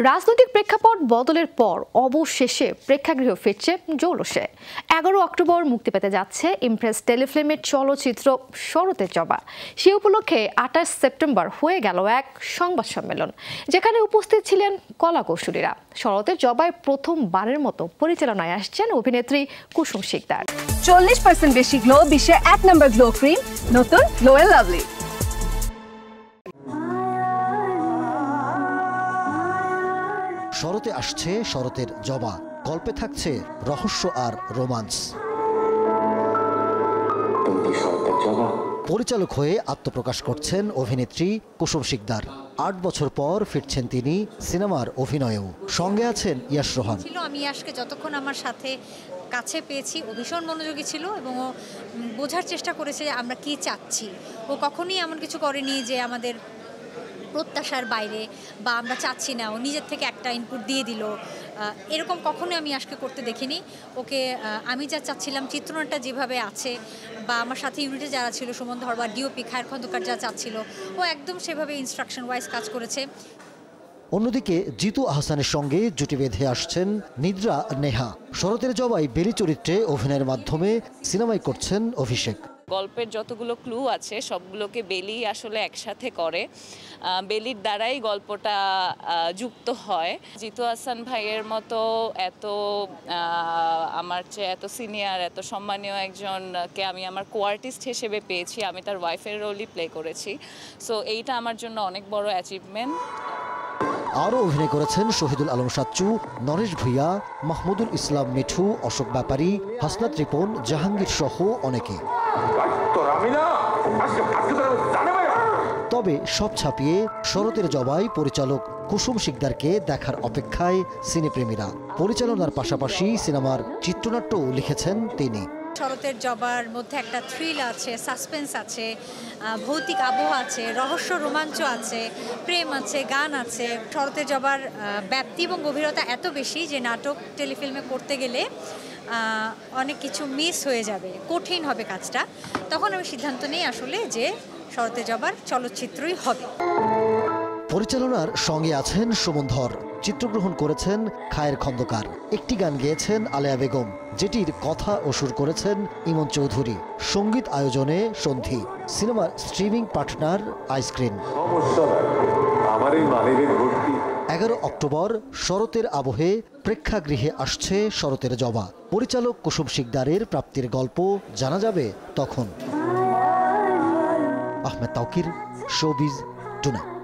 রাজনৈতিক প্রেক্ষাপট বদলের পর অবশেষে প্রেক্ষাগৃহ ফিরছে জৌলুসে। 11 অক্টোবর মুক্তি পেতে যাচ্ছে ইমপ্রেস টেলিফিল্মের চলচ্চিত্র শরতের জবা। সে উপলক্ষে 28 সেপ্টেম্বর হয়ে গেল এক সংবাদ সম্মেলন, যেখানে উপস্থিত ছিলেন কলাকৌশলীরা। শরতের জবায় প্রথমবারের মতো পরিচালনায় আসছেন অভিনেত্রী কুসুম শিকদার। 40% বেশি গ্লো, বিশ্বের 1 নম্বর গ্লো ক্রিম, নতুন গ্লো এন্ড লাভলি। শরতে আসছে শরতের জবা, গল্পে থাকছে রহস্য আর রোমান্স। পরিচালক হয়ে আত্মপ্রকাশ করছেন অভিনেত্রী কুসুম শিকদার। 8 বছর পর ফিরছেন তিনি সিনেমার অভিনয়েও। সঙ্গে আছেন ইয়াশ রোহান। আমি ইয়াশকে যতক্ষণ আমার সাথে কাছে পেয়েছি, ও ভীষণ মনোযোগী ছিল এবং ও বোঝার চেষ্টা করেছে আমরা কি চাচ্ছি। ও কখনোই এমন কিছু করেনি যে আমাদের প্রত্যাশার বাইরে বা আমরা চাচ্ছি না, ও নিজের থেকে একটা ইনপুট দিয়ে দিল। এরকম কখনোই আমি আজকে করতে দেখিনি ওকে। আমি যা চাচ্ছিলাম, চিত্রনাট্যটা যেভাবে আছে বা আমার সাথে ইউনিটে যারা ছিল, সুমন ধর বা ডিওপি খায়ের খন্দকার যা চাচ্ছিল, ও একদম সেভাবে ইনস্ট্রাকশন ওয়াইজ কাজ করেছে। অন্যদিকে জিতু আহসানের সঙ্গে জুটি বেঁধে আসছেন নিদ্রা নেহা। শরতের জবাই বেলি চরিত্রে অভিনয়ের মাধ্যমে সিনেমায় করছেন অভিষেক। গল্পের যতগুলো ক্লু আছে সবগুলোকে বেলি আসলে একসাথে করে, বেলির দ্বারাই গল্পটা যুক্ত হয়। জিতু আহসান ভাইয়ের মতো এত আমার চেয়ে এত সিনিয়র, এত সম্মানীয় একজনকে আমি আমার কো-আর্টিস্ট হিসেবে পেয়েছি। আমি তার ওয়াইফের রোলই প্লে করেছি, সো এইটা আমার জন্য অনেক বড় অ্যাচিভমেন্ট। আরও অভিনয় করেছেন শহীদুল আলম সাচ্চু, নরেশ ভূঁইয়া, মাহমুদুল ইসলাম মিঠু, অশোক ব্যাপারী, হাসনাত রিপন, জাহাঙ্গীর সহ অনেকে। তবে সব ছাপিয়ে শরতের জবাই পরিচালক কুসুম শিকদারকে দেখার অপেক্ষায় সিনেপ্রেমীরা। পরিচালনার পাশাপাশি সিনেমার চিত্রনাট্যও লিখেছেন তিনি। শরতের জবার মধ্যে একটা থ্রিল আছে, সাসপেন্স আছে, ভৌতিক আবহ আছে, রহস্য রোমাঞ্চ আছে, প্রেম আছে, গান আছে। শরতের জবার ব্যাপ্তি এবং গভীরতা এত বেশি যে নাটক টেলিফিল্মে করতে গেলে অনেক কিছু মিস হয়ে যাবে, কঠিন হবে কাজটা। তখন আমি সিদ্ধান্ত নিই আসলে যে শরতের জবার চলচ্চিত্রই হবে। পরিচালনার সঙ্গে আছেন সুমন ধর, চিত্রগ্রহণ করেছেন খায়ের খন্দকার, একটি গান গেয়েছেন আলেয়া বেগম, যেটির কথা ও সুর করেছেন ইমন চৌধুরী। সঙ্গীত আয়োজনে সন্ধি। সিনেমার স্ট্রিমিং পার্টনার আইসক্রিন। 11 অক্টোবর শরতের আবহে প্রেক্ষাগৃহে আসছে শরতের জবা। পরিচালক কুসুম শিকদারের প্রাপ্তির গল্প জানা যাবে তখন। Ahmed Tauquir, showbiz tonight.